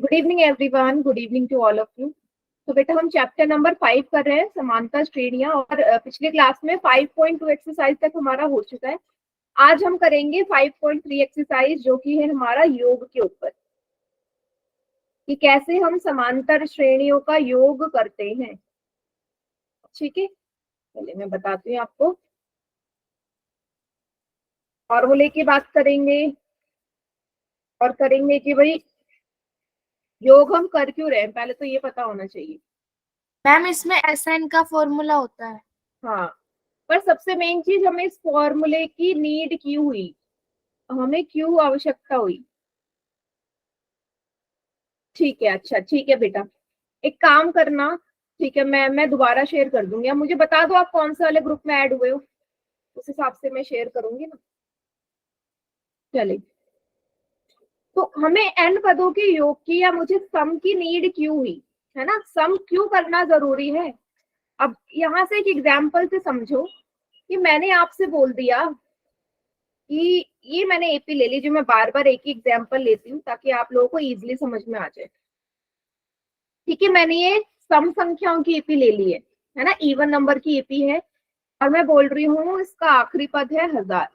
Good evening everyone, good evening to all of you. तो बेटा हम चैप्टर नंबर 5 कर रहे हैं, समानता श्रेणियां। और पिछले क्लास में 5.2 एक्सरसाइज तक हमारा हो चुका है। आज हम करेंगे 5.3 एक्सरसाइज, जो कि है हमारा योग के ऊपर, कि कैसे हम समांतर श्रेणियों का योग करते हैं। ठीक है, चलिए मैं बताती हूँ आपको। फॉर्मूले की बात करेंगे और करेंगे कि भाई योग हम कर क्यों रहे हैं, पहले तो ये पता होना चाहिए। मैम इसमें SN का फॉर्मूला होता है। हाँ, पर सबसे मेन चीज, हमें इस फॉर्मूले की नीड क्यों हुई, हमें क्यों आवश्यकता हुई। ठीक है, अच्छा ठीक है बेटा, एक काम करना। ठीक है, मैं दोबारा शेयर कर दूंगी। अब मुझे बता दो आप कौन से वाले ग्रुप में ऐड हुए हो, उस हिसाब से मैं शेयर करूंगी ना। चलिए, तो हमें एन पदों के योग की या मुझे सम की नीड क्यों हुई, है ना। सम क्यों करना जरूरी है। अब यहाँ से एक एग्जाम्पल से समझो कि मैंने आपसे बोल दिया कि ये मैंने एपी ले ली, जो मैं बार बार एक ही एग्जाम्पल लेती हूँ ताकि आप लोगों को इजिली समझ में आ जाए। ठीक है, मैंने ये सम संख्याओं की एपी ले ली है ना, इवन नंबर की एपी है, और मैं बोल रही हूँ इसका आखिरी पद है 1000।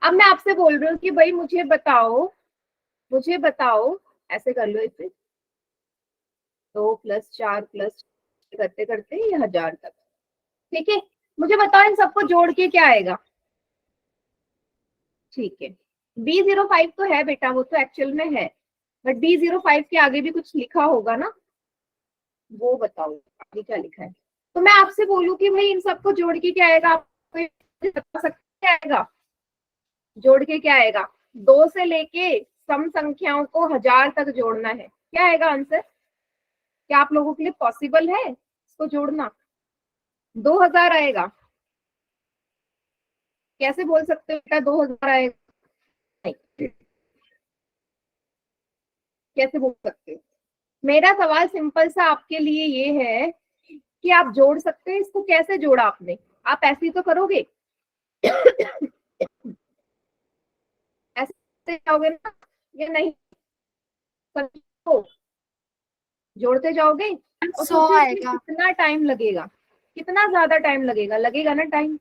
अब मैं आपसे बोल रही हूँ कि भाई मुझे बताओ, ऐसे कर लो इसे, 2+4+ करते करते ये 1000 तक। ठीक है, मुझे बताओ इन सबको जोड़ के क्या आएगा। ठीक है, B05 तो है बेटा, वो तो एक्चुअल में है, बट B05 के आगे भी कुछ लिखा होगा ना, वो बताओ आगे क्या लिखा है। तो मैं आपसे बोलूं कि भाई इन सबको जोड़ के क्या आएगा, आपको बता सकते क्या आएगा। जोड़ के क्या आएगा, 2 से लेके सम संख्याओं को 1000 तक जोड़ना है। क्या आएगा आंसर, क्या आप लोगों के लिए पॉसिबल है इसको जोड़ना। 2000 आएगा। कैसे बोल सकते हो बेटा 2000 आएगा, नहीं, कैसे बोल सकते हो। मेरा सवाल सिंपल सा आपके लिए ये है कि आप जोड़ सकते हैं इसको। कैसे जोड़ा आपने, आप ऐसे ही तो करोगे, ऐसे जाओगे ना या नहीं, तो जोड़ते जाओगे और 100 सोचो इसमें आएगा। कितना टाइम लगेगा, कितना ज्यादा टाइम लगेगा, लगेगा ना टाइम।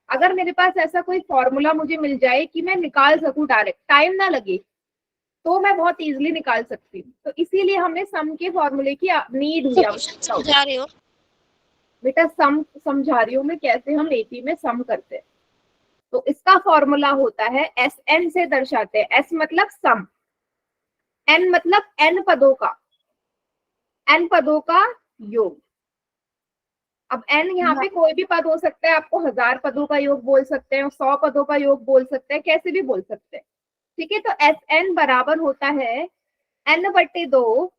अगर मेरे पास ऐसा कोई फॉर्मूला मुझे मिल जाए कि मैं निकाल सकूं डायरेक्ट, टाइम ना लगे, तो मैं बहुत इजीली निकाल सकती हूँ। तो इसीलिए हमें सम के फॉर्मूले की नीड हुई, क्वेश्चन आवश्यकता हुई। समझा रहे हो? बेटा सम समझा रही हूँ मैं, कैसे हम एपी में सम करते हैं। तो इसका फॉर्मूला होता है, एस एन से दर्शाते हैं। एस मतलब सम, एन मतलब एन पदों का योग। अब एन यहाँ पे कोई भी पद हो सकता है, आपको 1000 पदों का योग बोल सकते हैं, 100 पदों का योग बोल सकते हैं, कैसे भी बोल सकते हैं। ठीक है, तो एस एन बराबर होता है n/2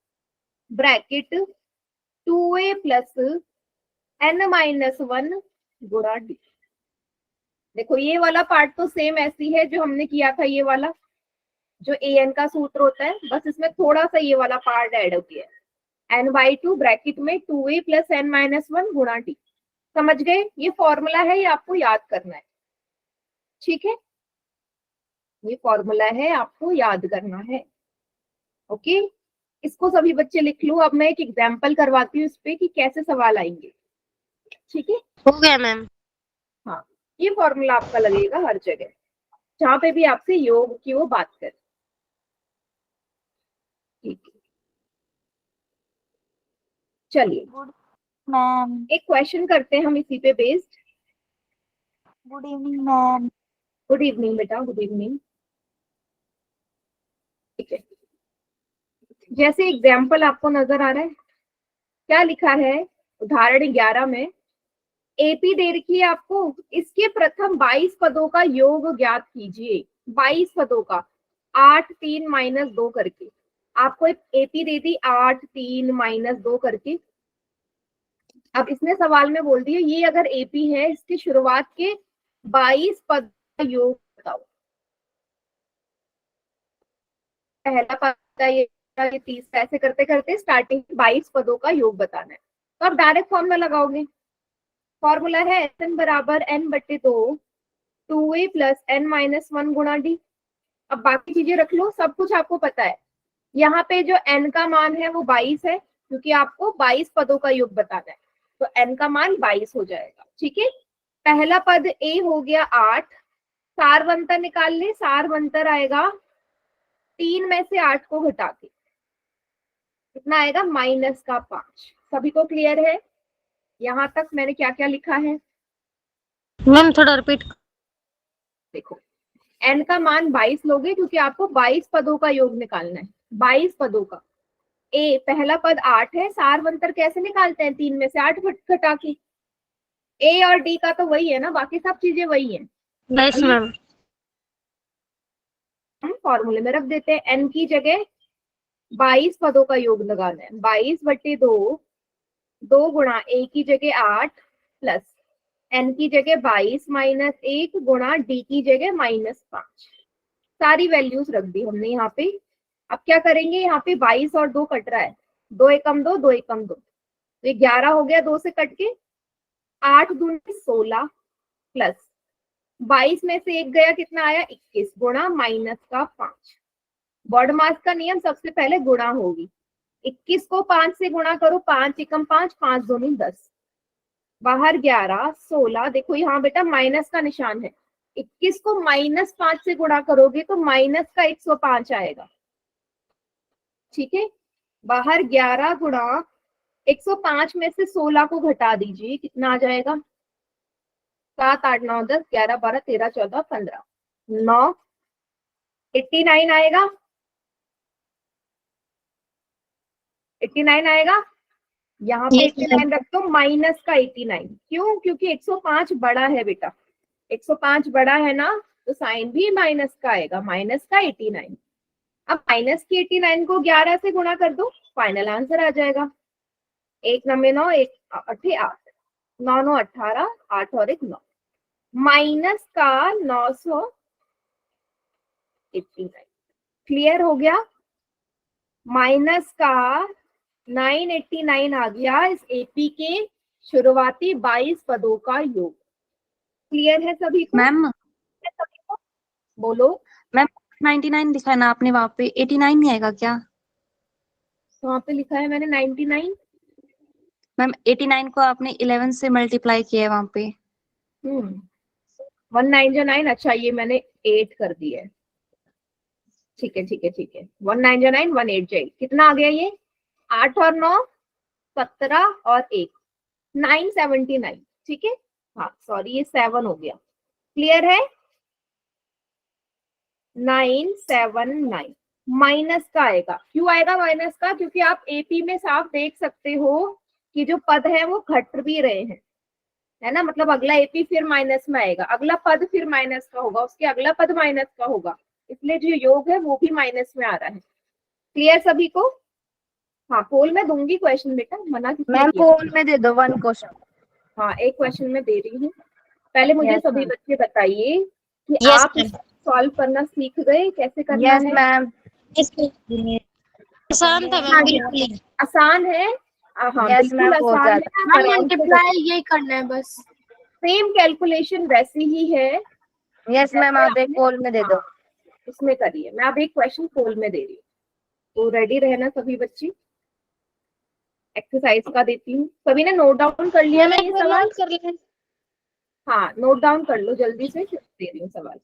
ब्रैकेट 2a + n-1 गुणा डी। देखो ये वाला पार्ट तो सेम ऐसी है जो हमने किया था, ये वाला जो an का सूत्र होता है, बस इसमें थोड़ा सा ये वाला पार्ट ऐड हो गया है। n/2 ब्रैकेट में 2a + n-1 गुणा डी। समझ गए, ये फॉर्मूला है, ये आपको याद करना है। ठीक है, ये फॉर्मूला है, आपको याद करना है। ओके, इसको सभी बच्चे लिख लो। अब मैं एक एग्जाम्पल करवाती हूँ इस पे कि कैसे सवाल आएंगे। ठीक है, हो गया मैम। हाँ, ये फॉर्मूला आपका लगेगा हर जगह जहाँ पे भी आपसे योग की वो बात करे। ठीक है, चलिए गुड मैम। एक क्वेश्चन करते हैं हम इसी पे based. Good evening ma'am. Good evening बेटा, गुड इवनिंग। ठीक है, जैसे एग्जाम्पल आपको नजर आ रहा है, क्या लिखा है उदाहरण 11 में, एपी दे रखी है आपको, इसके प्रथम 22 पदों का योग ज्ञात कीजिए। 22 पदों का, 8 3 - 2 करके। आपको एक एपी दे दी 8 3 - 2 करके। अब इसने सवाल में बोल दिया ये अगर एपी है, इसकी शुरुआत के 22 पद का योग बताओ। पहला पद ये 30, ऐसे करते करते स्टार्टिंग 22 पदों का योग बताना है। तो आप डायरेक्ट फॉर्मूला लगाओगे। फॉर्मूला है एन बराबर n/2 2a + n-1 गुणा डी। अब बाकी चीजें रख लो, सब कुछ आपको पता है। यहाँ पे जो n का मान है वो 22 है, क्योंकि आपको 22 पदों का योग बताना है, तो n का मान 22 हो जाएगा। ठीक है, पहला पद a हो गया 8, सारवंतर निकाल ले, सारवंतर आएगा 3 में से 8 को घटा के कितना आएगा, -5। सभी को क्लियर है? यहाँ तक मैंने क्या क्या लिखा है मैम थोड़ा रिपीट। देखो, n का मान 22 लोगे, क्योंकि आपको 22 पदों का योग निकालना है, 22 पदों का। a पहला पद 8 है, सारवंतर कैसे निकालते हैं, 3 में से 8 घटा के। a और d का तो वही है ना, बाकी सब चीजें वही हैं। Yes ma'am. हम फॉर्मूले में रख देते हैं, n की जगह 22 पदों का योग लगाना है, 22/2, 2 गुणा a की जगह 8 प्लस n की जगह 22 -1 गुणा d की जगह -5। सारी वैल्यूज रख दी हमने यहाँ पे। अब क्या करेंगे, यहाँ पे 22 और 2 कट रहा है, 2 एकम 2, 2 एकम 2, तो ये 11 हो गया 2 से कट के। 8 दूनी 16 प्लस 22 में से 1 गया, कितना आया 21 गुणा -5। बॉड मास का नियम, सबसे पहले गुणा होगी, 21 को 5 से गुणा करो, 5 एकम 5, 5 दूनी 10, बाहर 11 16। देखो यहाँ बेटा माइनस का निशान है, 21 को -5 से गुणा करोगे तो माइनस का 105 आएगा। ठीक है, बाहर 11 गुणा 105 में से 16 को घटा दीजिए, कितना आ जाएगा, 7 8 9 10 11 12 13 14 15 9, 89 आएगा, 89 आएगा। यहाँ पे 89 रख दो, माइनस का 89। क्यों? क्योंकि 105 बड़ा है बेटा, 105 बड़ा है ना, तो साइन भी माइनस का आएगा, माइनस का 89। अब माइनस की 89 को 11 से गुणा कर दो, फाइनल आंसर आ जाएगा। 1 9 9, 1 8 8, 9 9 18, 8 और 1 9, माइनस का 989। क्लियर हो गया? माइनस का 989 आ गया इस एपी के शुरुआती 22 पदों का योग। क्लियर है सभी को? मैम बोलो। मैम 99 लिखा है ना आपने, वहाँ पे 89 नहीं आएगा क्या? वहां पे लिखा है मैंने 99। मैम 89 को आपने 11 से मल्टीप्लाई किया है वहाँ पे। 1 9 जो 9, अच्छा ये मैंने 8 कर दिया है। ठीक है ठीक है ठीक है, 1 9 जो 9, 1 8 जो 8, कितना आ गया ये, 8 और 9 17 और 1 979। ठीक है, हाँ सॉरी ये 7 हो गया। क्लियर है? 979 माइनस का आएगा। क्यों आएगा माइनस का? क्योंकि आप एपी में साफ देख सकते हो कि जो पद है वो घट भी रहे हैं, है ना, मतलब अगला एपी फिर माइनस में आएगा, अगला पद फिर माइनस का होगा, उसके अगला पद माइनस का होगा, इसलिए जो योग है वो भी माइनस में आ रहा है। क्लियर सभी को? हाँ पोल में दूंगी क्वेश्चन बेटा, मना किसने मैम किया? पोल में दे दो 1 क्वेश्चन। हाँ एक क्वेश्चन में दे रही हूँ। पहले मुझे Yes, सभी ma'am. बच्चे बताइए कि Yes, आप ma'am. सॉल्व करना सीख गए, कैसे करना यस है? मैम। आसान था हाँ मैम जी, बिल्कुल। आसान है। हाँ Yes, बिल्कुल ma'am, बहुत आसान है, ज्यादा। आप मैम आराम से मल्टीप्लाई यही करना है बस। सेम कैलकुलेशन वैसी ही है। यस मैम, जैसे आप एक आपने, पोल में दे दो। हाँ, इसमें करिए। मैं अब एक क्वेश्चन पोल में दे रही हूँ, तो रेडी रहना सभी बच्चे। एक्सरसाइज का देती हूँ, सभी ने नोट डाउन कर लिया ना ये सवाल? कर लें। हाँ नोट डाउन कर लो जल्दी से, फिर दे रही हूँ सवाल।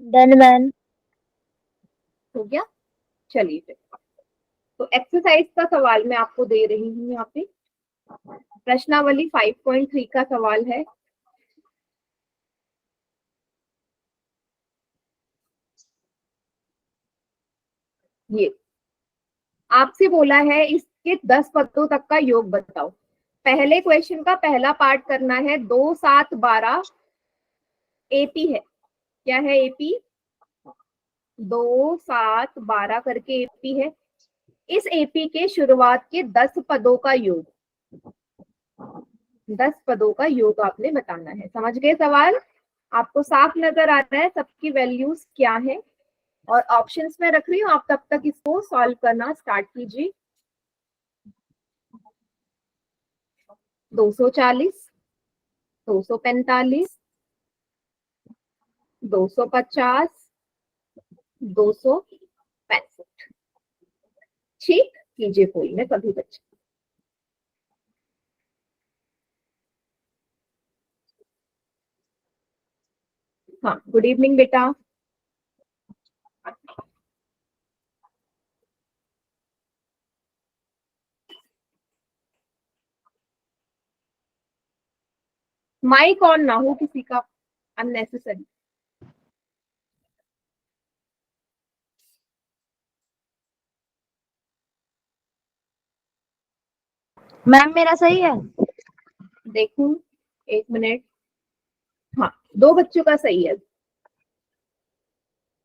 Done ma'am. हो गया? चलिए फिर, तो एक्सरसाइज का सवाल मैं आपको दे रही हूँ यहाँ पे। प्रश्नावली 5.3 का सवाल है। ये आपसे बोला है इसके 10 पदों तक का योग बताओ। पहले क्वेश्चन का पहला पार्ट करना है, 2 7 12 एपी है। क्या है एपी? 2 7 12 करके एपी है। इस एपी के शुरुआत के 10 पदों का योग, 10 पदों का योग आपने बताना है। समझ गए सवाल? आपको साफ नजर आ रहा है सबकी वैल्यूज क्या है? और ऑप्शंस में रख रही हूँ, आप तब तक इसको सॉल्व करना स्टार्ट कीजिए। 240, 245, 250, 265। ठीक, कीजिए कोई में सभी बच्चे। हाँ, गुड इवनिंग बेटा। माइक ऑन ना हो किसी का अननेसेसरी। मैम मेरा सही है? देखूं, एक मिनट। हाँ, दो बच्चों का सही है।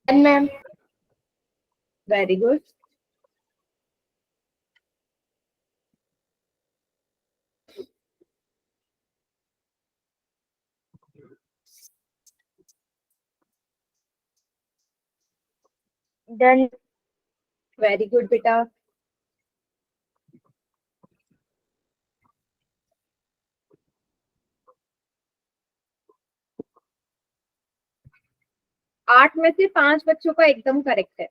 Ma'am very good. Done. Very good बेटा। आठ में से पांच बच्चों का एकदम करेक्ट है।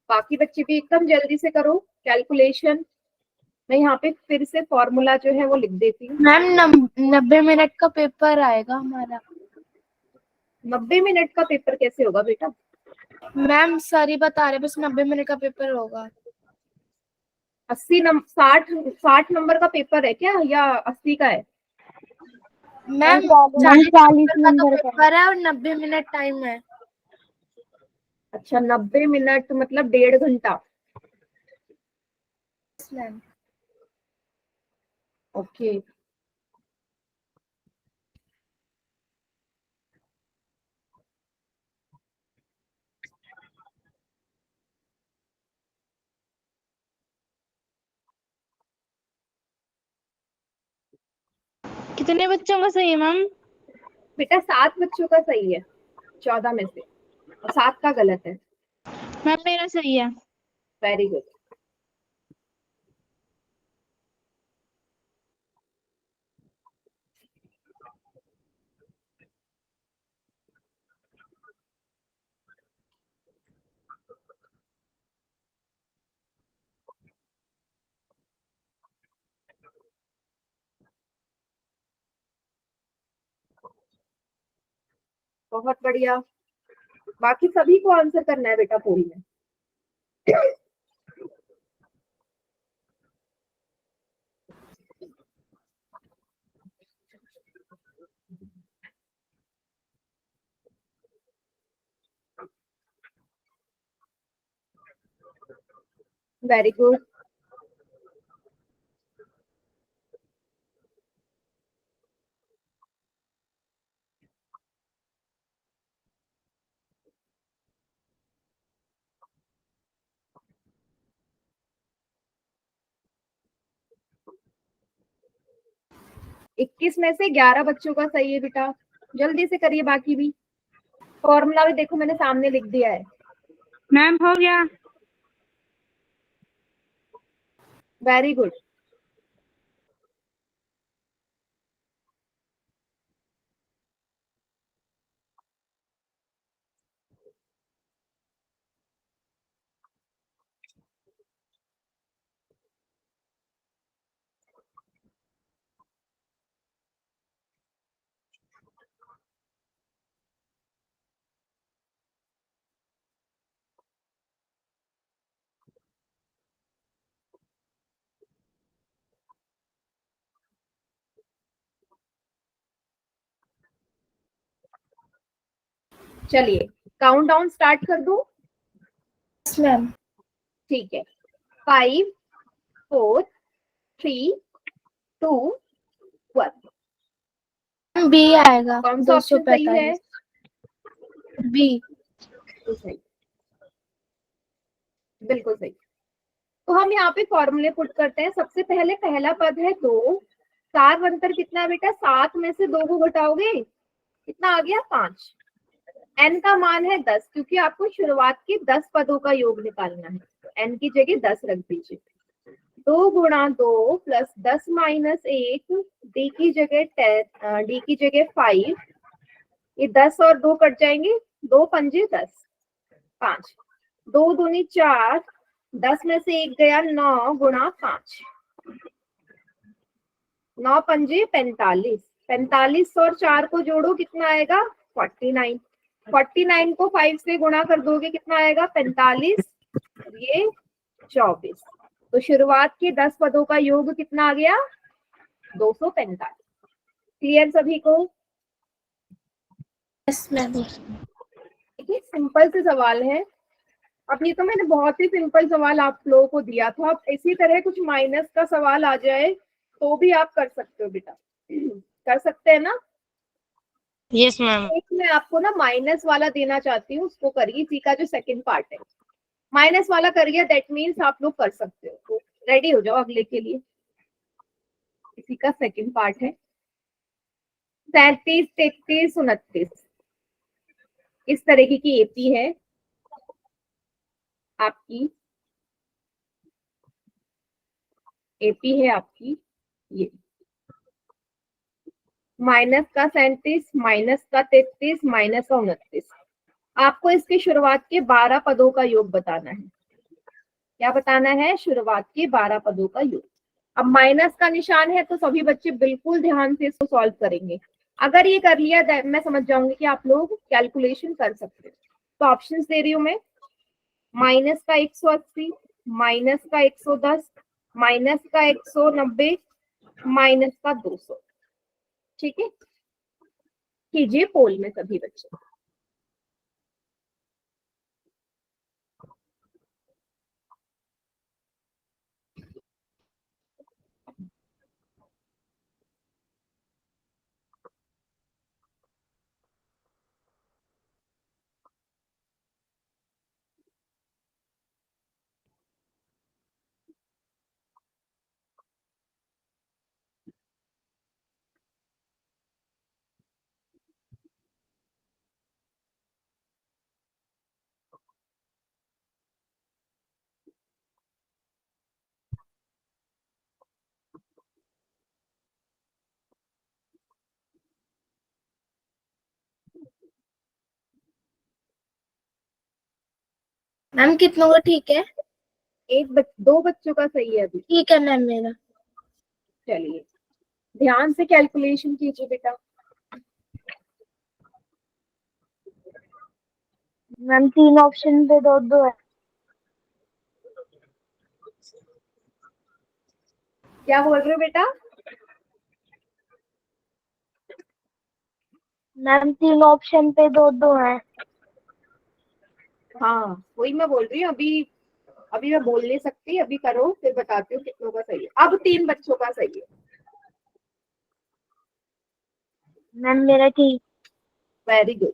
बाकी बच्चे भी एकदम जल्दी से करो कैलकुलेशन। मैं यहाँ पे फिर से फॉर्मूला जो है वो लिख देती हूँ। मैम 90 मिनट का पेपर आएगा हमारा। 90 मिनट का पेपर कैसे होगा बेटा? मैम सर ही बता रहे बस 90 मिनट का पेपर होगा। 60 नंबर का पेपर है क्या, या 80 का है? मैम 40 नंबर का तो पेपर है और 90 मिनट टाइम है। अच्छा, 90 मिनट मतलब 1.5 घंटा। Ma'am okay. कितने बच्चों का सही है मैम? बेटा 7 बच्चों का सही है 14 में से, और 7 का गलत है। मैम मेरा सही है। Very good. बहुत बढ़िया। बाकी सभी को आंसर करना है बेटा पूरी में। Very good. इक्कीस में से 11 बच्चों का सही है बेटा। जल्दी से करिए बाकी भी। फॉर्मूला भी देखो मैंने सामने लिख दिया है। मैम हो गया। Very good. चलिए काउंट डाउन स्टार्ट कर दूं? Yes ma'am. ठीक है, 5 4 3 2 1। बी आएगा। कौन सा ऑप्शन सही है? 245 बी। तो सही, बिल्कुल सही। तो हम यहाँ पे फॉर्मूले पुट करते हैं। सबसे पहले पहला पद है 2, 4 अंतर कितना बेटा? 7 में से 2 को घटाओगे कितना आ गया? 5। n का मान है 10, क्योंकि आपको शुरुआत के 10 पदों का योग निकालना है, तो n की जगह 10 रख दीजिए। 2 गुणा 2 प्लस 10 माइनस 1, d की जगह 10, d की जगह 5। ये 10 और 2 कट जाएंगे, 2 पंजे 10, 5, 2 दूनी 4, 10 में से 1 गया, 9 गुणा 5, 9 पंजे 45, 45 और 4 को जोड़ो कितना आएगा? 49, 49 को 5 से गुणा कर दोगे कितना आएगा? 45, और ये 24। तो शुरुआत के 10 पदों का योग कितना आ गया? 245। क्लियर सभी को? Yes ma'am. देखिए सिंपल से सवाल है। अब ये तो मैंने बहुत ही सिंपल सवाल आप लोगों को दिया था। अब इसी तरह कुछ माइनस का सवाल आ जाए तो भी आप कर सकते हो बेटा, कर सकते हैं ना? Yes ma'am. एक मैं आपको ना माइनस वाला देना चाहती हूँ, उसको करिए। इसी का जो सेकंड पार्ट है माइनस वाला करिए, दैट मीन्स आप लोग कर सकते हो। तो रेडी हो जाओ अगले के लिए। इसी का सेकंड पार्ट है 37 33 29। इस तरीके की एपी है आपकी, एपी है आपकी ये। माइनस का 37, माइनस का 33, माइनस का 29। आपको इसके शुरुआत के 12 पदों का योग बताना है। क्या बताना है? शुरुआत के 12 पदों का योग। अब माइनस का निशान है तो सभी बच्चे बिल्कुल ध्यान से इसको सॉल्व करेंगे। अगर ये कर लिया मैं समझ जाऊंगी कि आप लोग कैलकुलेशन कर सकते हो। तो ऑप्शंस दे रही हूँ मैं, माइनस का 180, माइनस का 110, माइनस का 190, माइनस का 200। ठीक है, कीजिए पोल में सभी बच्चे। मैम कितनों का ठीक है? दो बच्चों का सही है अभी। ठीक है मैम मेरा। चलिए ध्यान से कैलकुलेशन कीजिए बेटा। मैम 3 ऑप्शन पे 2-2 है। क्या बोल रहे हो बेटा? मैम 3 ऑप्शन पे 2-2 है। हाँ वही मैं बोल रही हूँ। अभी अभी मैं बोल नहीं सकती, अभी करो फिर बताती हूँ कितनों का सही है। अब 3 बच्चों का सही है। मैम मेरा ठीक। Very good.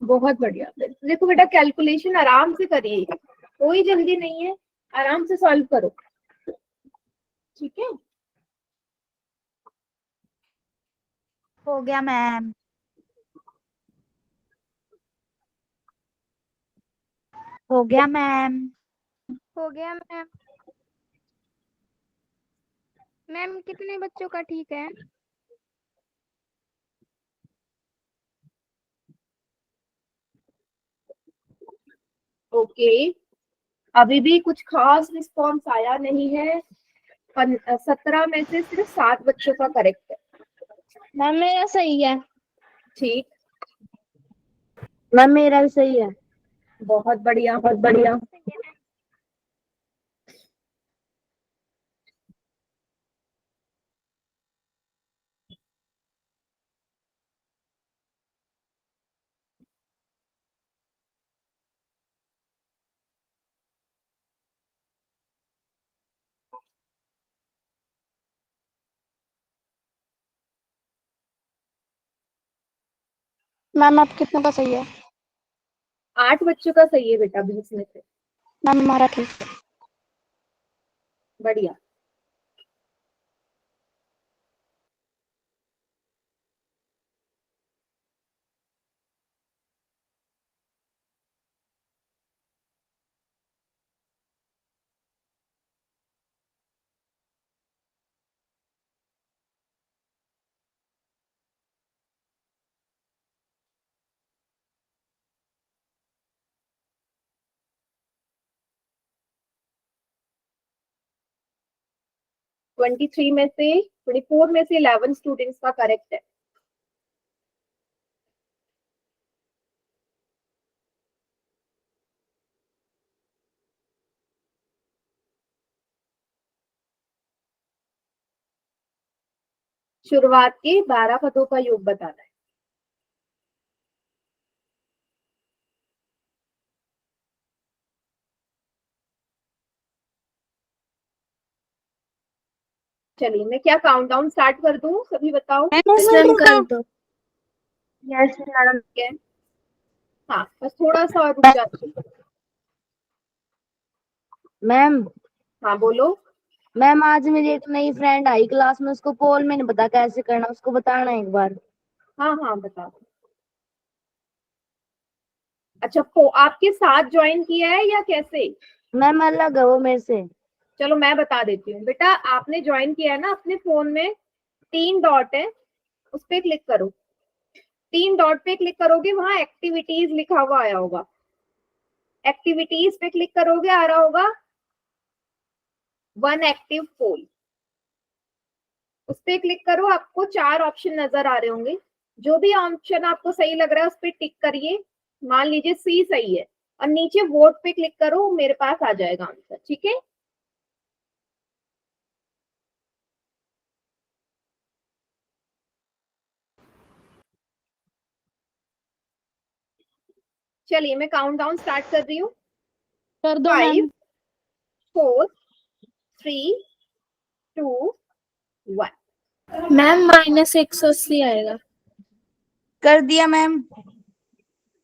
बहुत बढ़िया। देखो बेटा कैलकुलेशन आराम से करिए, कोई जल्दी नहीं है, आराम से सॉल्व करो। ठीक है, हो गया मैम। हो गया मैम। हो गया मैम। मैम कितने बच्चों का ठीक है? ओके। अभी भी कुछ खास रिस्पॉन्स आया नहीं है। 17 में से सिर्फ 7 बच्चों का करेक्ट है। मैम मेरा सही है। ठीक, मैम मेरा भी सही है। बहुत बढ़िया बहुत बढ़िया। मैम अब कितने का सही है? 8 बच्चों का सही है बेटा 20 में से। मैम हमारा ठीक है। बढ़िया। ट्वेंटी थ्री में से 24 में से 11 स्टूडेंट्स का करेक्ट है। शुरुआत के 12 पदों का योग बताना है। चलिए मैं क्या काउंटडाउन स्टार्ट कर दूं, सभी बताओ। मैम कर दो। Yes madam. हाँ बस थोड़ा सा और रुक जाती। मैम हाँ बोलो। मैम आज मेरी एक नई फ्रेंड आई क्लास में, उसको पोल में नहीं पता कैसे करना, उसको बताना एक बार। हाँ हाँ बता दो। अच्छा आपके साथ ज्वाइन किया है या कैसे? मैम अलग है वो मेरे से। चलो मैं बता देती हूँ बेटा, आपने ज्वाइन किया है ना, अपने फोन में 3 डॉट है, उस पर क्लिक करो। 3 डॉट पे क्लिक करोगे, वहां एक्टिविटीज लिखा हुआ आया होगा। एक्टिविटीज पे क्लिक करोगे, आ रहा होगा 1 एक्टिव पोल। उस पर क्लिक करो, आपको 4 ऑप्शन नजर आ रहे होंगे। जो भी ऑप्शन आपको सही लग रहा है उस पर टिक करिए। मान लीजिए सी सही है, और नीचे वोट पे क्लिक करो, मेरे पास आ जाएगा आंसर। ठीक है। चलिए मैं काउंटडाउन स्टार्ट कर रही हूँ। कर दो 5 मैम। 4 3 2 1। मैम -180 आएगा। कर दिया मैम।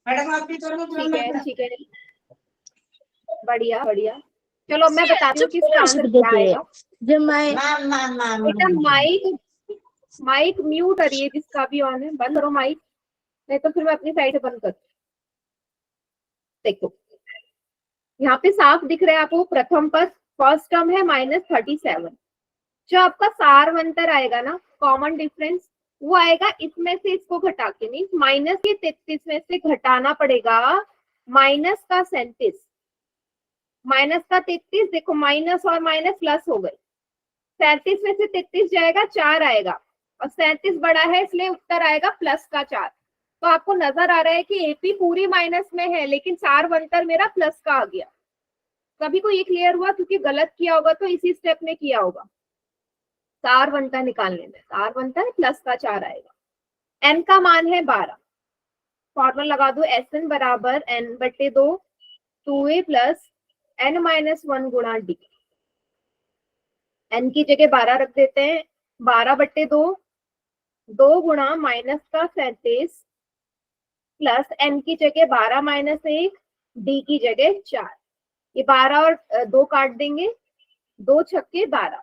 ठीक है ठीक है, बढ़िया बढ़िया। चलो मैं बताती हूँ किसका आंसर क्या आएगा। जब मैं बेटा माइक माइक म्यूट करिए, जिसका भी ऑन है बंद करो माइक, नहीं तो फिर मैं अपनी साइड से बंद कर। देखो यहाँ पे साफ दिख रहा है आपको, प्रथम पद फर्स्ट टर्म है -37। जो आपका सारवंतर आएगा ना, कॉमन डिफरेंस, वो आएगा इसमें से इसको घटा के, मीन माइनस के 33 में से घटाना पड़ेगा माइनस का 37। माइनस का 33, देखो माइनस और माइनस प्लस हो गए। 37 में से 33 जाएगा, 4 आएगा, और 37 बड़ा है इसलिए उत्तर आएगा प्लस का 4। तो आपको नजर आ रहा है कि एपी पूरी माइनस में है, लेकिन सारवंतर मेरा प्लस का आ गया। सभी को ये क्लियर हुआ? क्योंकि गलत किया होगा तो इसी स्टेप में किया होगा। सारवंतर निकालने में सारवंतर प्लस का 4 आएगा। एन का मान है 12। फॉर्मूला लगा दो, एस एन बराबर n/2 2a प्लस n-1 गुणा डी। एन की जगह 12 रख देते हैं। 12/2 2 गुणा माइनस का 37 प्लस एन की जगह 12 - 1 डी की जगह 4। ये 12 और 2 काट देंगे, 2 छक्के 12,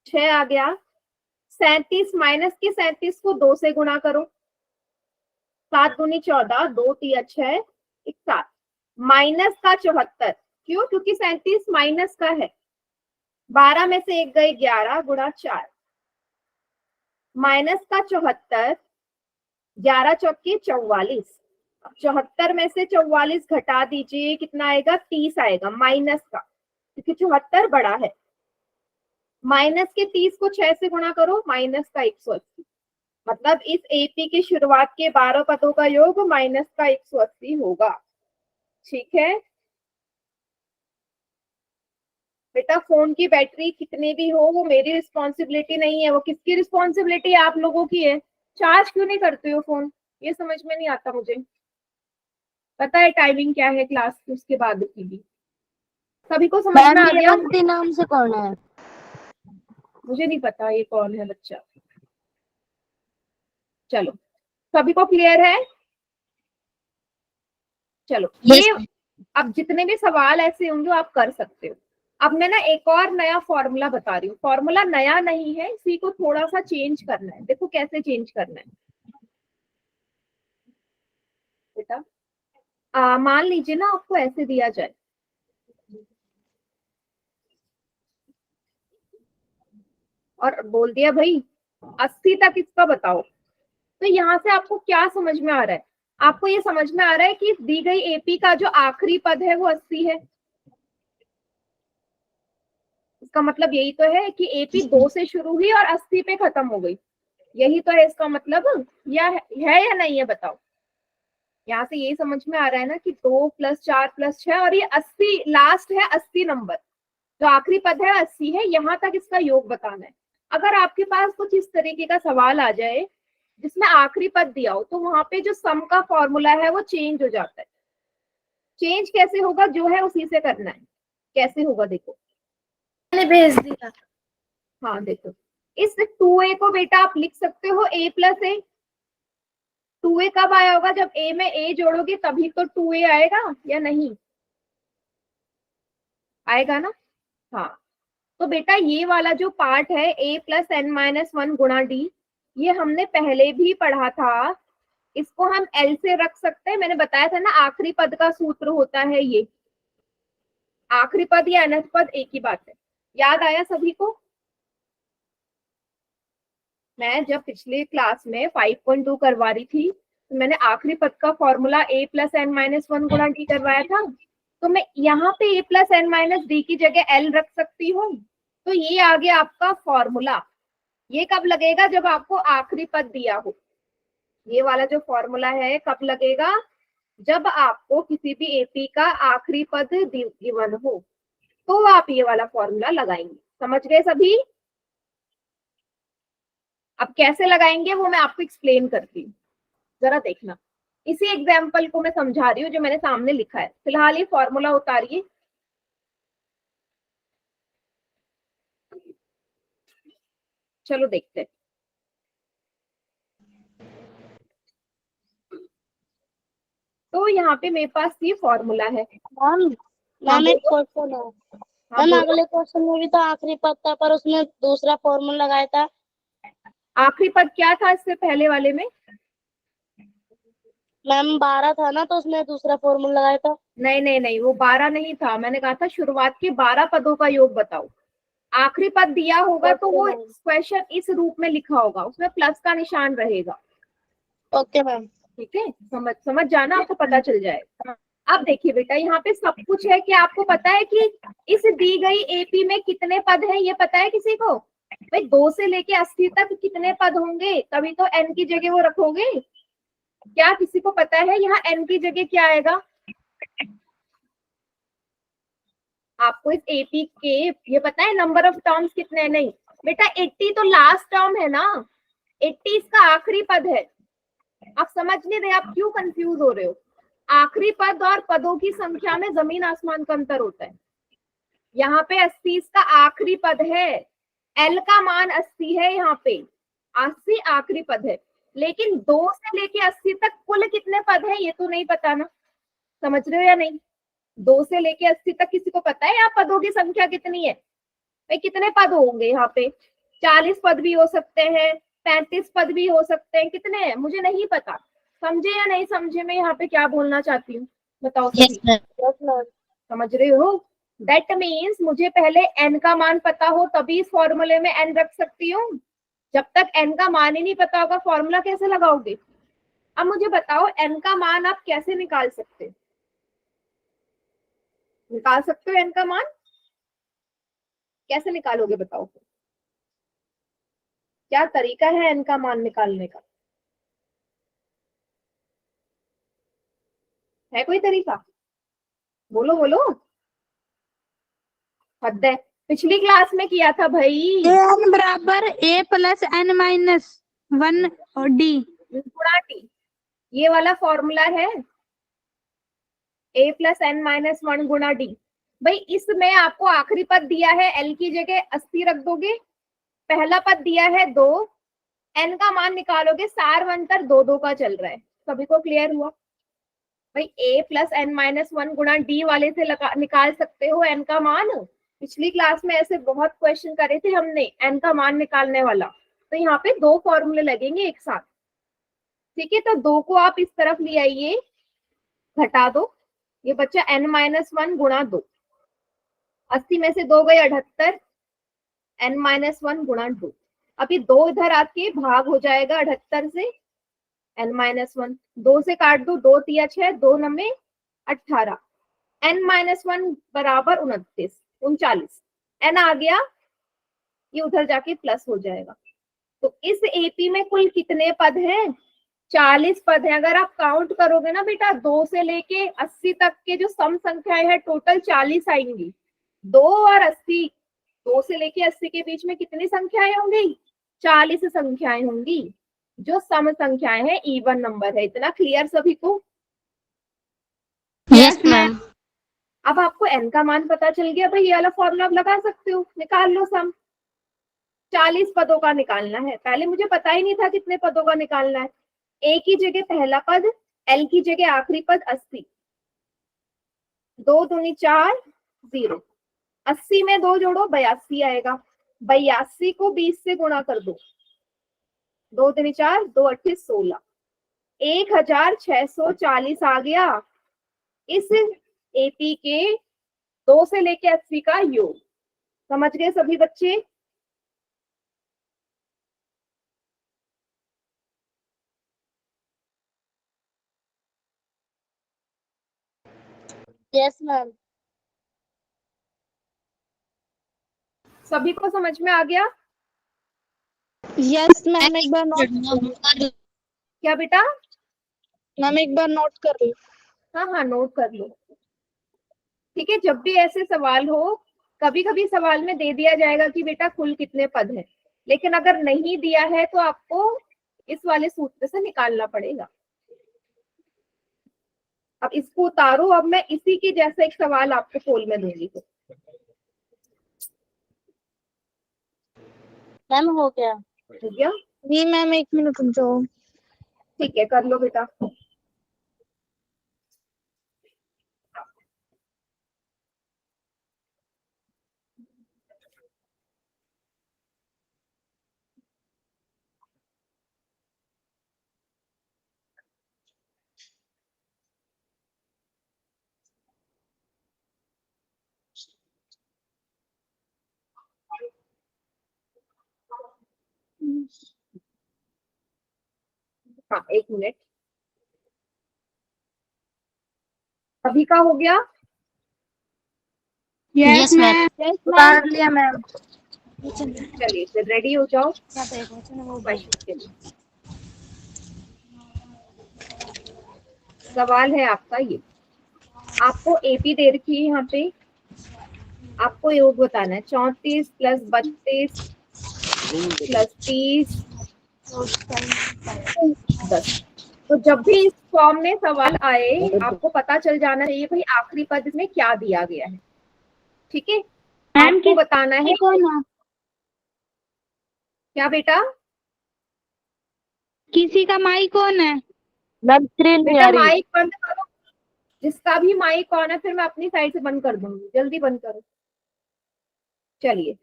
6 आ गया। 37 माइनस के 37 को 2 से गुणा करो, 7 दूनी 14, 2 तिया 6 61। माइनस का 74, क्यों? क्योंकि 37 माइनस का है। 12 में से 1 गए 11 गुणा 4, माइनस का 74, 11 चौके 44। 74 में से 44 घटा दीजिए, कितना आएगा? 30 आएगा माइनस का, क्योंकि 74 बड़ा है। माइनस के 30 को 6 से गुणा करो, माइनस का 180। मतलब इस एपी की शुरुआत के 12 पदों का योग माइनस का 180 होगा। ठीक है बेटा, फोन की बैटरी कितने भी हो वो मेरी रिस्पॉन्सिबिलिटी नहीं है, वो किसकी रिस्पॉन्सिबिलिटी है? आप लोगों की है। चार्ज क्यों नहीं करते हो फोन, ये समझ में नहीं आता मुझे। पता है टाइमिंग क्या है क्लास की, उसके बाद की भी सभी को समझ में आ मैम ये गया? अवंती नाम से कौन है? मुझे नहीं पता ये कौन है बच्चा। चलो सभी को क्लियर है? चलो Yes, ये अब जितने भी सवाल ऐसे होंगे आप कर सकते हो। अब मैं ना एक और नया फॉर्मूला बता रही हूँ। फॉर्मूला नया नहीं है, इसी को थोड़ा सा चेंज करना है। देखो कैसे चेंज करना है बेटा। मान लीजिए ना आपको ऐसे दिया जाए, और बोल दिया भाई 80 तक इसका बताओ, तो यहाँ से आपको क्या समझ में आ रहा है? आपको ये समझ में आ रहा है कि दी गई एपी का जो आखिरी पद है वो 80 है। इसका मतलब यही तो है कि एपी 2 से शुरू हुई और 80 पे खत्म हो गई। यही तो है इसका मतलब, या नहीं है बताओ। यहाँ से यही समझ में आ रहा है ना कि 2 + 4 + 6 और ये 80 लास्ट है। 80 नंबर जो आखिरी पद है 80 है, यहाँ तक इसका योग बताना है। अगर आपके पास कुछ इस तरीके का सवाल आ जाए जिसमें आखिरी पद दिया हो, तो वहां पे जो सम का फॉर्मूला है वो चेंज हो जाता है। चेंज कैसे होगा? जो है उसी से करना है। कैसे होगा देखो, मैंने भेज दिया। हाँ देखो, इस 2a को बेटा आप लिख सकते हो a + a। 2a कब आया होगा? जब a में a जोड़ोगे तभी तो 2a आएगा, या नहीं आएगा ना? हाँ, तो बेटा ये वाला जो पार्ट है a + n - 1 गुणा d, ये हमने पहले भी पढ़ा था। इसको हम l से रख सकते हैं। मैंने बताया था ना आखिरी पद का सूत्र होता है ये। आखिरी पद या अनंत पद एक ही बात है। याद आया सभी को? मैं जब पिछले क्लास में 5.2 करवा रही थी तो मैंने आखिरी पद का फॉर्मूला a + n - 1 गुणा d करवाया था। तो मैं यहाँ पे a + n - d की जगह l रख सकती हूँ। तो ये आ गया आपका फॉर्मूला। ये कब लगेगा? जब आपको आखिरी पद दिया हो। ये वाला जो फॉर्मूला है कब लगेगा? जब आपको किसी भी एपी का आखिरी पद गिवन हो, तो आप ये वाला फॉर्मूला लगाएंगे। समझ गए सभी? अब कैसे लगाएंगे वो मैं आपको एक्सप्लेन करती हूँ, जरा देखना। इसी एग्जाम्पल को मैं समझा रही हूँ जो मैंने सामने लिखा है। फिलहाल ये फॉर्मूला उतारिए। चलो देखते हैं। तो यहाँ पे मेरे पास ये फॉर्मूला है। मैम हाँ मैम एक बोलो। क्वेश्चन है। हाँ मैम बोलो। अगले क्वेश्चन में भी तो आखिरी पद था, पर उसमें दूसरा फॉर्मूला लगाया था। आखिरी पद क्या था इससे पहले वाले में? मैम 12 था ना, तो उसमें दूसरा फॉर्मूला लगाया था। नहीं नहीं नहीं, वो 12 नहीं था। मैंने कहा था शुरुआत के 12 पदों का योग बताओ। आखिरी पद दिया होगा तो ओके वो मैम। क्वेश्चन इस रूप में लिखा होगा, उसमें प्लस का निशान रहेगा। Okay ma'am. ठीक है, समझ जाना, आपको पता चल जाएगा। अब देखिए बेटा, यहाँ पे सब कुछ है कि आपको पता है कि इस दी गई एपी में कितने पद हैं, ये पता है किसी को? भाई 2 से लेके 80 तक कितने पद होंगे, तभी तो n की जगह वो रखोगे। क्या किसी को पता है यहाँ n की जगह क्या आएगा? आपको इस एपी के ये पता है नंबर ऑफ टर्म्स कितने हैं? नहीं बेटा, 80 तो लास्ट टर्म है ना, 80 इसका आखिरी पद है। आप समझ नहीं रहे, आप क्यों कंफ्यूज हो रहे हो? आखिरी पद और पदों की संख्या में जमीन आसमान का अंतर होता है। यहाँ पे 80 इसका आखिरी पद है, एल का मान 80 है। यहाँ पे 80 आखिरी पद है, लेकिन 2 से लेके 80 तक कुल कितने पद है ये तो नहीं पता ना। समझ रहे हो या नहीं? 2 से लेके 80 तक किसी को पता है यहाँ पदों की संख्या कितनी है? भाई कितने पद होंगे यहाँ पे? 40 पद भी हो सकते हैं, 35 पद भी हो सकते हैं। कितने हैं मुझे नहीं पता। समझे या नहीं समझे मैं यहाँ पे क्या बोलना चाहती हूँ? बताओ सभी। समझ रहे हो? दैट मीन्स मुझे पहले n का मान पता हो तभी इस फॉर्मूले में n रख सकती हूँ। जब तक n का मान ही नहीं पता होगा फॉर्मूला कैसे लगाओगे? अब मुझे बताओ n का मान आप कैसे निकाल सकते? निकाल सकते हो n का मान? कैसे निकालोगे बताओ? क्या तरीका है n का मान निकालने का? है कोई तरीका? बोलो बोलो। हद है, पिछली क्लास में किया था भाई। n बराबर a + n - 1 और d। गुणा t, ये वाला फॉर्मूला है a + n - 1 गुणा d। भाई इसमें आपको आखिरी पद दिया है, l की जगह 80 रख दोगे। पहला पद दिया है 2, n का मान निकालोगे, सार अंतर 2 2 का चल रहा है। सभी को क्लियर हुआ? भाई a plus n minus one गुणा डी वाले से निकाल सकते हो n का मान। पिछली क्लास में ऐसे बहुत क्वेश्चन करे थे हमने n का मान निकालने वाला। तो यहाँ पे दो फॉर्मूले लगेंगे एक साथ। ठीक है, तो दो को आप इस तरफ ले आइए, घटा दो, ये बच्चा n माइनस वन गुणा दो, 80 में से 2 गए 78, n माइनस वन गुणा 2। अभी 2 इधर आके भाग हो जाएगा 78 से, n माइनस वन 2 से काट दो, 2 तिया 6, 2 नंबे 18, n माइनस वन बराबर 39, n आ गया, ये उधर जाके प्लस हो जाएगा। तो इस एपी में कुल कितने पद हैं? 40 पद हैं। अगर आप काउंट करोगे ना बेटा, 2 से लेके 80 तक के जो सम संख्याएं हैं टोटल 40 आएंगी। 2 और 80, 2 से लेके 80 के बीच में कितनी संख्याएं होंगी? 40 संख्याएं होंगी जो सम संख्याएं हैं, इवन नंबर है। इतना क्लियर सभी को? Yes ma'am. अब आपको n का मान पता चल गया, भाई ये वाला फॉर्मूला आप लगा सकते हो, निकाल लो सम। 40 पदों का निकालना है। पहले मुझे पता ही नहीं था कितने पदों का निकालना है। a की जगह पहला पद, l की जगह आखिरी पद 80, 2 दूनी 4, 0, 80 में 2 जोड़ो 82 आएगा। 82 को 20 से गुणा कर दो, 2 दूनी 4, 2 अट्ठी 16, 1640 आ गया इस एपी के 2 से लेके 80 का योग। समझ गए सभी बच्चे? Yes ma'am. सभी को समझ में आ गया? यस मैम, एक बार नोट। क्या बेटा? मैम एक बार नोट कर लो। हाँ हाँ, नोट कर लो। ठीक है, जब भी ऐसे सवाल हो, कभी कभी सवाल में दे दिया जाएगा कि बेटा कुल कितने पद हैं, लेकिन अगर नहीं दिया है तो आपको इस वाले सूत्र से निकालना पड़ेगा। अब इसको उतारो, अब मैं इसी के जैसा एक सवाल आपको पोल में दूंगी। तो मैम हो गया। हो गया? जी मैम, 1 मिनट रुक जाओ। ठीक है, कर लो बेटा। हाँ, 1 मिनट। अभी का हो गया? Yes ma'am. उतार लिया मैम। चलिए फिर रेडी हो जाओ क्वेश्चन के लिए। सवाल है आपका ये, आपको एपी दे रखी है यहाँ पे, आपको योग बताना है 34 प्लस 32 प्लस 30 10। तो जब भी इस फॉर्म में सवाल आए, आपको पता चल जाना चाहिए भाई आखिरी पद में क्या दिया गया है। ठीक है, आपको बताना है। क्या बेटा? किसी का माइक ऑन है? मैम स्क्रीन नहीं बेटा आ रही। माइक बंद करो, जिसका भी माइक ऑन है फिर मैं अपनी साइड से बंद कर दूंगी, जल्दी बंद करो। चलिए,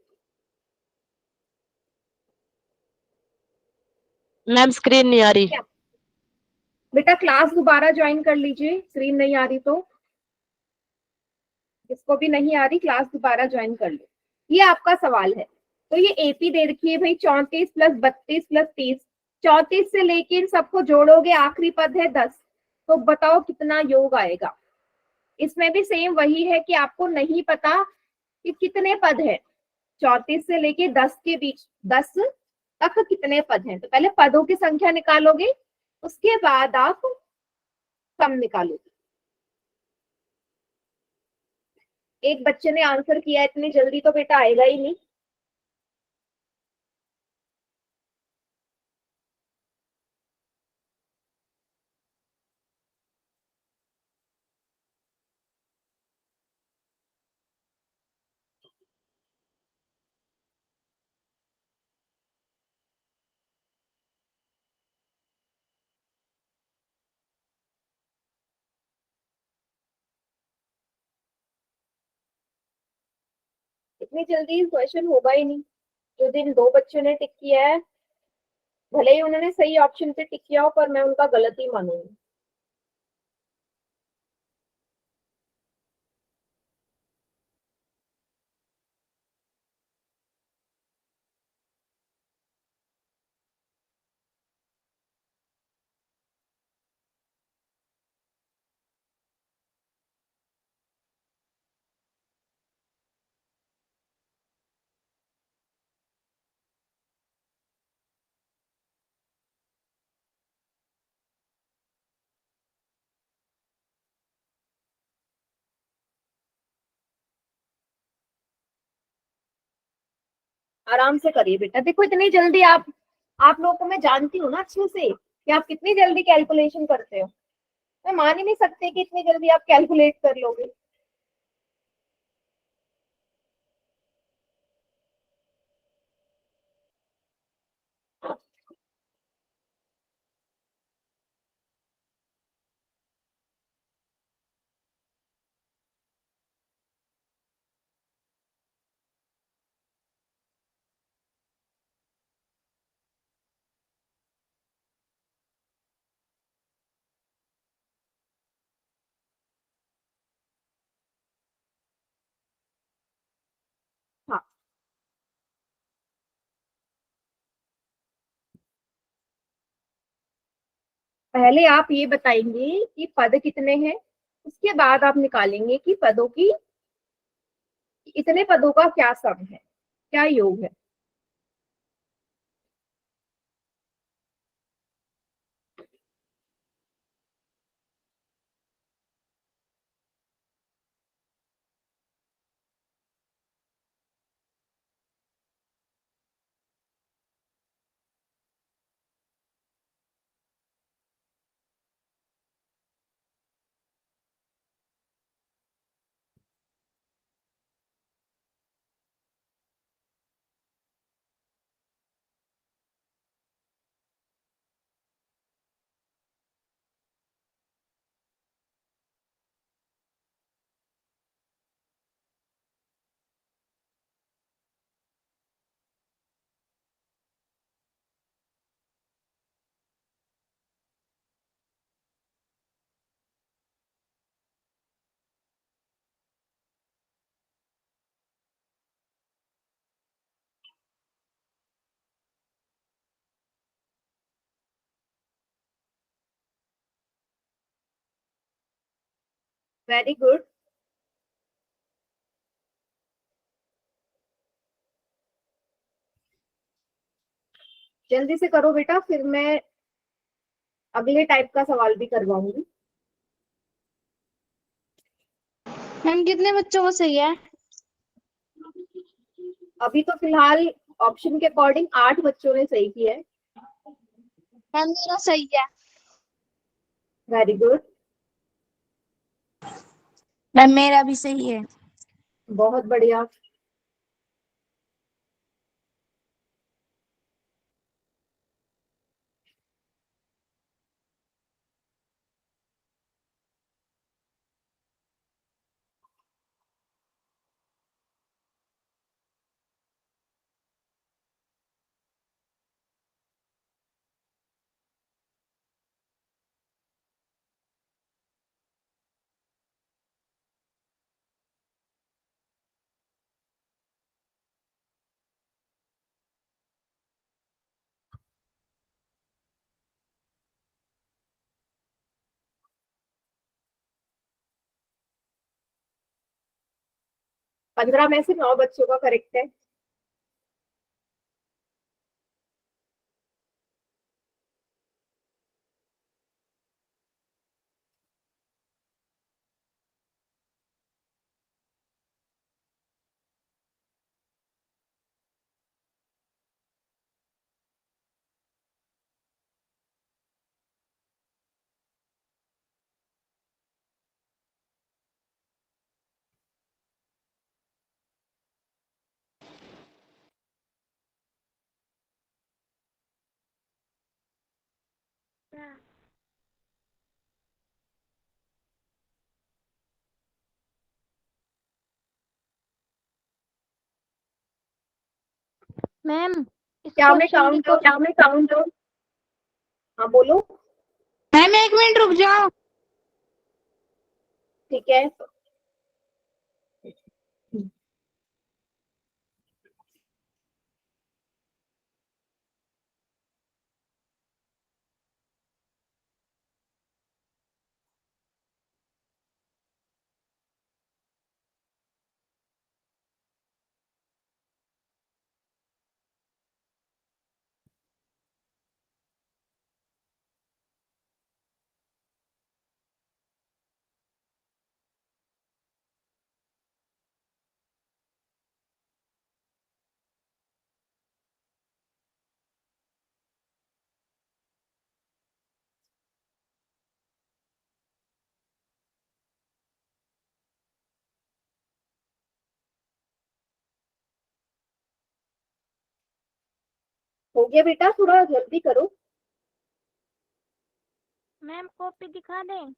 मैम स्क्रीन नहीं आ रही। बेटा क्लास दोबारा ज्वाइन कर लीजिए, स्क्रीन नहीं आ रही तो। जिसको भी नहीं आ रही क्लास दोबारा ज्वाइन कर लो। ये आपका सवाल है। तो ये एपी दे रखी है भाई 34 प्लस 32 प्लस 30। 34 से लेके इन सबको जोड़ोगे, आखिरी पद है 10। तो बताओ कितना योग आएगा? इसमें भी सेम वही है कि आपको नहीं पता कि कितने पद हैं। 34 से लेके 10 के बीच, 10 तक कितने पद हैं। तो पहले पदों की संख्या निकालोगे, उसके बाद आप सम निकालोगे। एक बच्चे ने आंसर किया, इतनी जल्दी तो बेटा आएगा ही नहीं। इतनी जल्दी क्वेश्चन होगा ही नहीं। जो दिन दो बच्चों ने टिक किया है, भले ही उन्होंने सही ऑप्शन पे टिक किया हो, पर मैं उनका गलत ही मानूंगी। आराम से करिए बेटा। देखो इतनी जल्दी आप लोगों को मैं जानती हूँ ना अच्छे से कि आप कितनी जल्दी कैलकुलेशन करते हो। मैं मान ही नहीं सकती कि इतनी जल्दी आप कैलकुलेट कर लोगे। हाँ, पहले आप ये बताएंगे कि पद कितने हैं, उसके बाद आप निकालेंगे कि पदों की, इतने पदों का क्या सम है, क्या योग है। Very good. जल्दी से करो बेटा, फिर मैं अगले टाइप का सवाल भी करवाऊंगी। मैम कितने बच्चों को सही है? अभी तो फिलहाल ऑप्शन के अकॉर्डिंग 8 बच्चों ने सही किया है। मैम मेरा सही है। Very good. मैम मेरा भी सही है। बहुत बढ़िया। पंद्रह में से 9 बच्चों का करेक्ट है। मैम इस क्या मैं क्वेश्चन की काउंट डाउन? हाँ बोलो। मैम 1 मिनट रुक जाओ। ठीक है, हो गया बेटा, थोड़ा जल्दी करो। मैम कॉपी दिखा दें?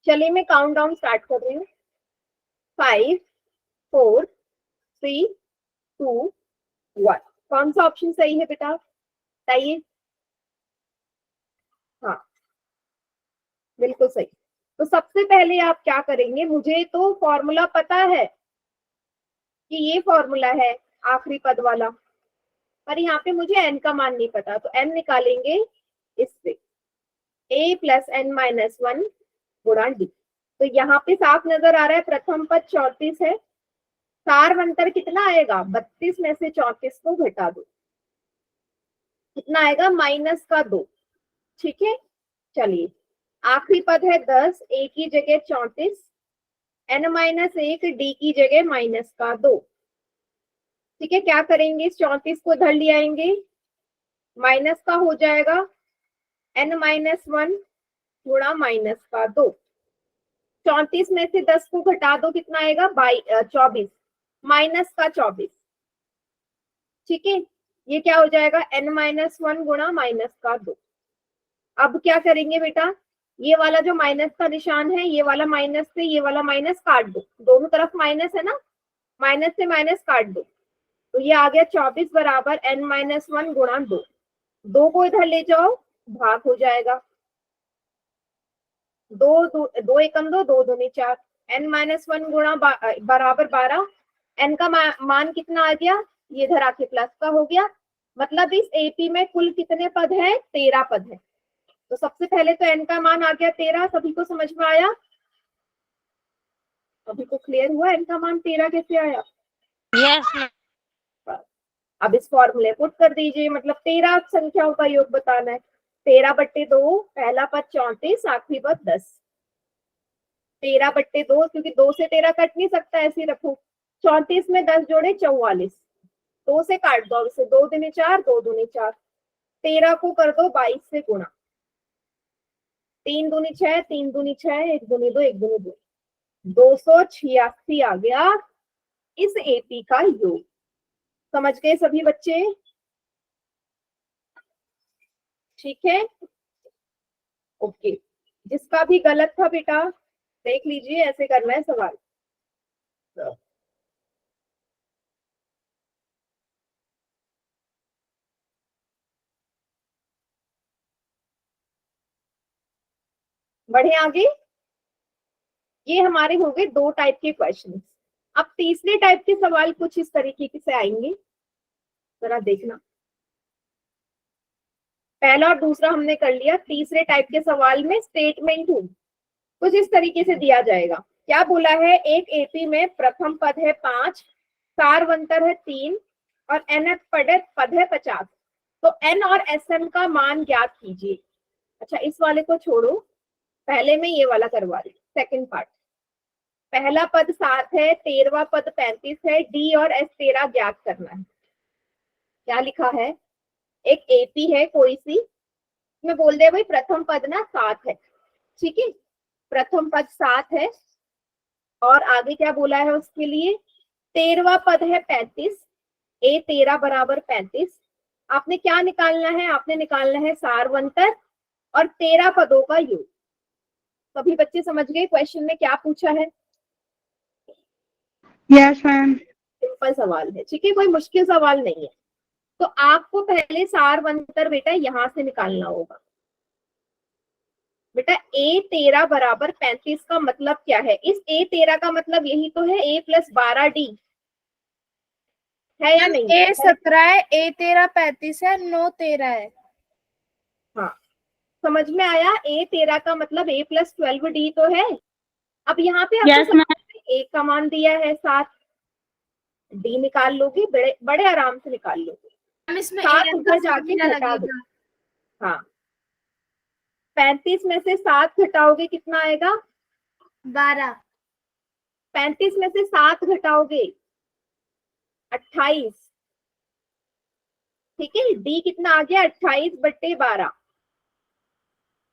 चलिए मैं काउंट डाउन स्टार्ट कर रही हूँ। 5 4 3 2 1। कौन सा ऑप्शन सही है बेटा, बताइए। हाँ बिल्कुल सही। तो सबसे पहले आप क्या करेंगे, मुझे तो फॉर्मूला पता है कि ये फॉर्मूला है आखिरी पद वाला, पर यहाँ पे मुझे n का मान नहीं पता, तो n निकालेंगे इससे, a प्लस n माइनस 1 गुणा d। तो यहाँ पे साफ नजर आ रहा है प्रथम पद 34 है, सारवंतर कितना आएगा, 32 में से 34 को घटा दो, कितना आएगा, -2। ठीक है, चलिए आखिरी पद है 10, a की जगह 34, n-1 d की जगह -2। ठीक है, क्या करेंगे, इस 34 को इधर ले आएंगे, माइनस का हो जाएगा n-1 गुणा -2। 34 में से 10 को घटा दो, कितना आएगा, 24, -24। ठीक है, ये क्या हो जाएगा, n-1 गुणा -2। अब क्या करेंगे बेटा, ये वाला जो माइनस का निशान है, ये वाला माइनस से ये वाला माइनस काट दो, दोनों तरफ माइनस है ना, माइनस से माइनस काट दो, तो ये आ गया 24 बराबर n-1 गुणा 2। 2 को इधर ले जाओ, भाग हो जाएगा, 2 एकम 2, 2 दूनी 4, n-1 गुणा बराबर 12। n का मान कितना आ गया, ये इधर आके प्लस का हो गया, मतलब इस एपी में कुल कितने पद हैं, 13 पद हैं। तो सबसे पहले तो n का मान आ गया 13, सभी को समझ में आया, सभी को क्लियर हुआ n का मान 13 कैसे आया? यस। अब इस फॉर्मूले पुट कर दीजिए, मतलब 13 संख्याओं का योग बताना है। 13/2, पहला पद 34, आखिरी पद 10। 13/2, क्योंकि 2 से 13 कट नहीं सकता, ऐसे ही रखो। 34 में 10 जोड़े 44, 2 से काट दो, इसे 2 दूनी 4, 2 दूनी 4। 13 को कर दो 22 से गुणा, 3 दूनी 6, 3 दूनी 6, 1 दूनी 2, 1 दूनी 2, 286 आ गया इस एपी का योग। समझ गए सभी बच्चे? ठीक है, ओके। जिसका भी गलत था बेटा देख लीजिए, ऐसे करना है सवाल। बढ़े आगे। ये हमारे हो गए 2 टाइप के क्वेश्चन। अब तीसरे टाइप के सवाल कुछ इस तरीके से आएंगे, जरा देखना। पहला और दूसरा हमने कर लिया, तीसरे टाइप के सवाल में स्टेटमेंट कुछ इस तरीके से दिया जाएगा। क्या बोला है, एक एपी में प्रथम पद है 5, सारवंतर है 3 और nth पद है 50। तो n और sn का मान ज्ञात कीजिए। अच्छा इस वाले को छोड़ो, पहले में ये वाला करवा रही, सेकंड पार्ट। पहला पद 7 है, 13वां पद 35 है, d और s 13 ज्ञात करना है। क्या लिखा है, एक एपी है कोई सी, मैं बोल दे भाई प्रथम पद ना 7 है, ठीक है, प्रथम पद 7 है, और आगे क्या बोला है उसके लिए, 13वां पद है 35, a 13 बराबर 35। आपने क्या निकालना है, आपने निकालना है सारवंतर और 13 पदों का योग। सभी बच्चे समझ गए क्वेश्चन में क्या पूछा है? Yes ma'am. सिंपल सवाल है, ठीक है, कोई मुश्किल सवाल नहीं है। तो आपको पहले सारवंतर बेटा यहां से निकालना होगा। बेटा A13 बराबर 35 का मतलब क्या है? इस A13 का मतलब यही तो है A प्लस 12D, है या नहीं? A17 है, A13 35 है, 9 13 है। हाँ, समझ में आया? A13 का मतलब A प्लस 12D तो है। अब यहाँ पे आपको A का मान दिया है 7, D निकाल लोगे, बड़े आराम से निकाल लोगे। हम इसमें 7 उधर जाके घटा दो। हाँ, 35 में से 7 घटाओगे कितना आएगा? 12। 35 में से 7 घटाओगे 28। ठीक है, डी कितना आ गया? 28/12।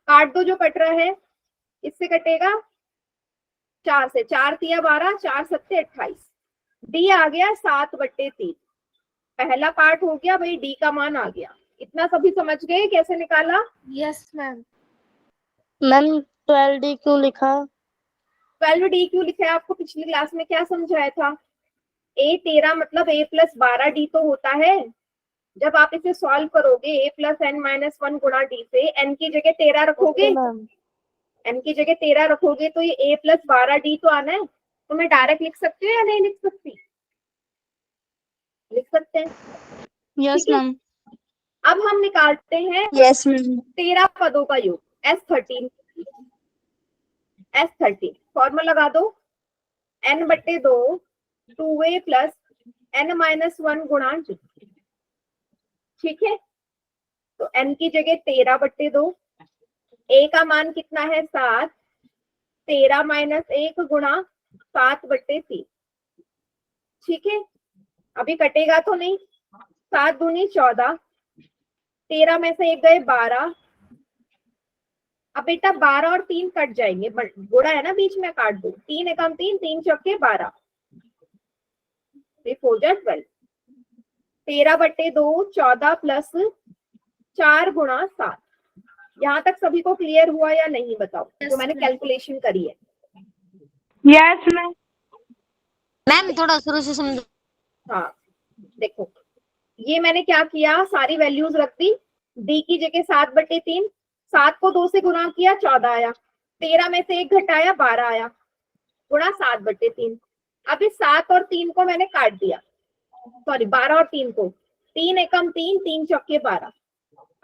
काट दो जो कट रहा है, इससे कटेगा 4 से, 4 तिया 12, 4 सत्ते 28। डी आ गया 7/3। पहला पार्ट हो गया भाई, डी का मान आ गया। इतना सभी समझ गए कैसे निकाला? Yes ma'am. मैम 12D क्यों लिखा? 12D क्यों लिखा है? आपको पिछली क्लास में क्या समझाया था? A13 मतलब A प्लस 12D तो होता है। जब आप इसे सॉल्व करोगे A प्लस n-1 गुणा D से n की जगह 13 रखोगे, n की जगह 13 रखोगे तो ये A प्लस 12D तो आना है। तो मैं डायरेक्ट लिख सकती हूँ या नहीं लिख सकती? लिख सकते हैं। यस ठीक है? मैम। अब हम निकालते हैं यस मैम। 13 पदों का योग, S13। फॉर्मूला लगा दो, n/2 2a प्लस n-1 गुणा D। ठीक है, तो n की जगह 13/2, a का मान कितना है? 7, 13 - 1 गुणा 7/3। ठीक है, अभी कटेगा तो नहीं? 7 दूनी 14, 13 में से 1 गए 12। अब बेटा 12 और 3 कट जाएंगे, गुणा है ना बीच में, काट दो। 3 एकम 3, 3 चौके 12, 4 जा 12। 13/2 14 प्लस 4 गुणा 7। यहाँ तक सभी को क्लियर हुआ या नहीं बताओ, जो मैंने कैलकुलेशन करी है? Yes ma'am. मैम थोड़ा शुरू से समझो। हाँ, देखो ये मैंने क्या किया, सारी वैल्यूज रख दी। डी की जगह 7/3, 7 को 2 से गुणा किया 14 आया, 13 में से 1 घटाया 12 आया, गुणा 7/3। अब इस 7 और 3 को मैंने काट दिया, सॉरी 12 और 3 को, 3 एकम 3, 3 चौके 12।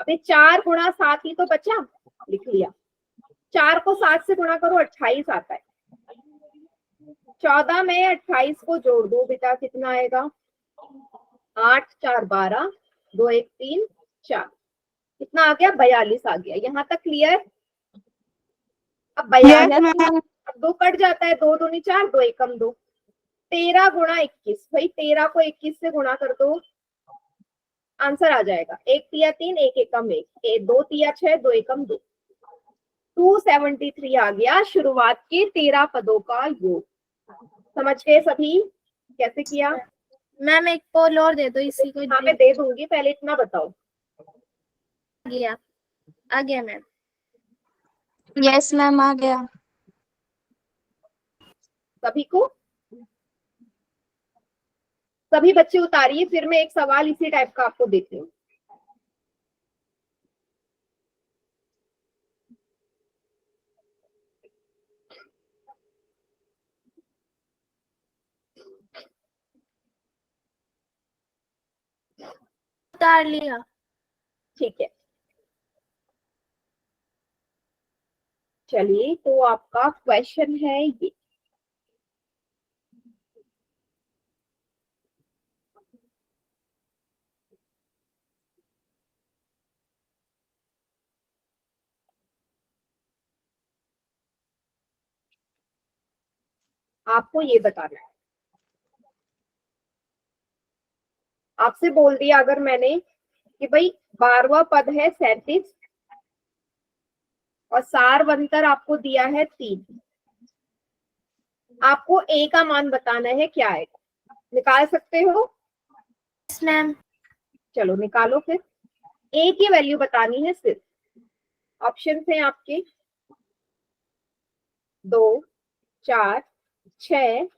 अभी 4 गुणा 7 ही तो बचा, लिख लिया। 4 को 7 से गुणा करो 28 आता है। 14 में 28 को जोड़ दो बेटा, कितना आएगा? 8 4 12, 2 1 3 4, कितना आ गया? 42 आ गया। यहाँ तक क्लियर? अब 42 2 कट जाता है, 2 दूनी 4, 2 एकम 2, 13 गुणा 21। भाई 13 को 21 से गुणा कर दो, आंसर आ जाएगा 1 तिया 3, 1 एकम 1, 2 तिया 6, 2 एकम 2, 273 आ गया शुरुआत के 13 पदों का योग। समझ गए सभी कैसे किया? मैम एक पोल और दे दो इसी को। हाँ मैं दे दूंगी, पहले इतना बताओ। आ गया मैम। यस मैम, आ गया। सभी को, सभी बच्चे उतारिए, फिर मैं एक सवाल इसी टाइप का आपको देती हूँ। उतार लिया। ठीक है, चलिए तो आपका क्वेश्चन है ये। आपको ये बताना है, आपसे बोल दिया अगर मैंने कि भाई 12वां पद है 37 और सारवंतर आपको दिया है 3, आपको ए का मान बताना है, क्या है? निकाल सकते हो? Yes ma'am. चलो निकालो फिर। ए की वैल्यू बतानी है सिर्फ। ऑप्शन है आपके 2 4 6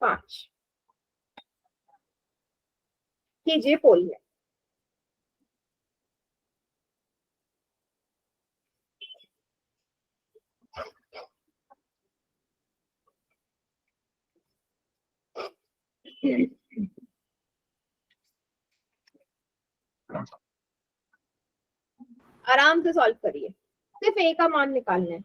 5। कीजिए पोल में। आराम से सॉल्व करिए, सिर्फ ए का मान निकालना है।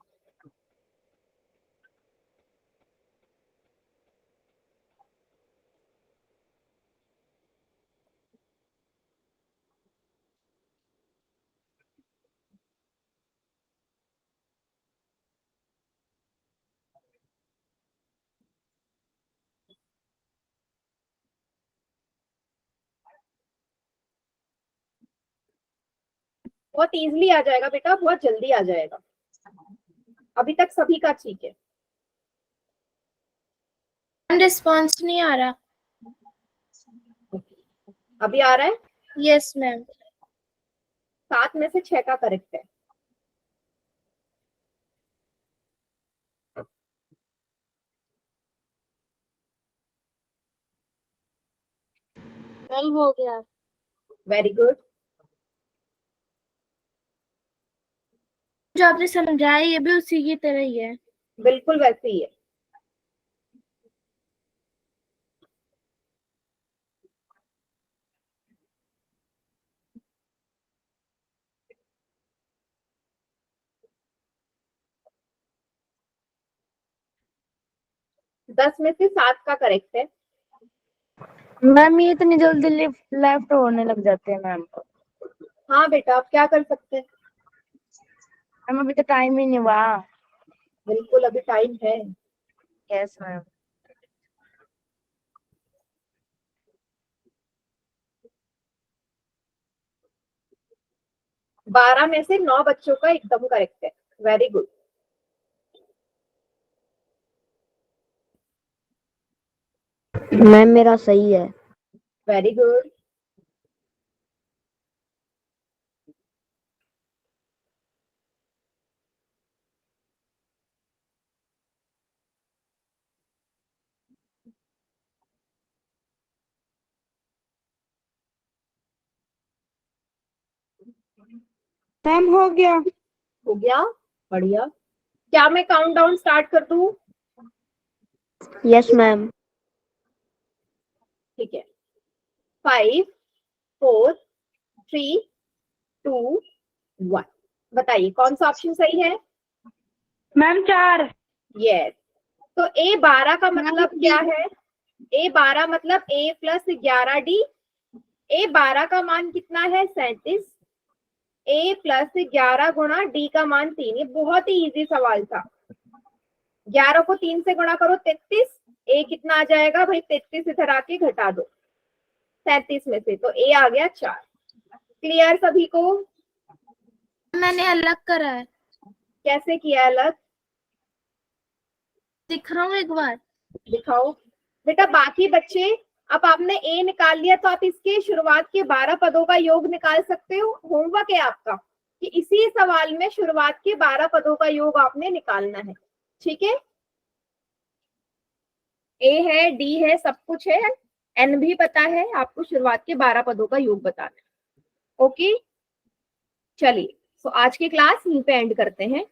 बहुत इजीली आ जाएगा बेटा, बहुत जल्दी आ जाएगा। अभी तक सभी का ठीक है। रिस्पॉन्स नहीं आ रहा। अभी आ रहा है? Yes ma'am. 7 में से 6 का करेक्ट है। ट्वेल्व हो गया। Very good. जो आपने समझाया ये भी उसी की तरह ही है। बिल्कुल वैसे ही है। दस में से 7 का करेक्ट है। मैम ये इतनी जल्दी लेफ्ट होने लग जाते हैं मैम। हाँ बेटा, आप क्या कर सकते हैं? मैम अभी तो टाइम ही नहीं हुआ। बिल्कुल अभी टाइम है। Yes ma'am. 12 में से 9 बच्चों का एकदम करेक्ट है। Very good. मैम मेरा सही है। Very good. मैम हो गया। हो गया, बढ़िया। क्या मैं काउंटडाउन स्टार्ट कर दूं? Yes ma'am. ठीक है। 5 4 3 2 1। बताइए कौन सा ऑप्शन सही है? मैम 4। यस। तो A12 का मतलब क्या है? A12 मतलब A प्लस 11D। A12 का मान कितना है? 37। A प्लस 11 गुणा D का मान 3। ये बहुत ही इजी सवाल था। 11 को 3 से गुणा करो 33। A कितना आ जाएगा भाई? 33 इधर आके घटा दो 37 में से, तो A आ गया 4। क्लियर सभी को? मैंने अलग करा है। कैसे किया अलग? दिख रहा हूँ एक बार। दिखाओ बेटा। बाकी बच्चे, अब आपने ए निकाल लिया तो आप इसके शुरुआत के 12 पदों का योग निकाल सकते हो। होमवर्क है आपका कि इसी सवाल में शुरुआत के 12 पदों का योग आपने निकालना है। ठीक है? ए है, डी है, सब कुछ है, एन भी पता है, आपको शुरुआत के 12 पदों का योग बताना है। ओके, चलिए। सो आज की क्लास यहीं पे एंड करते हैं।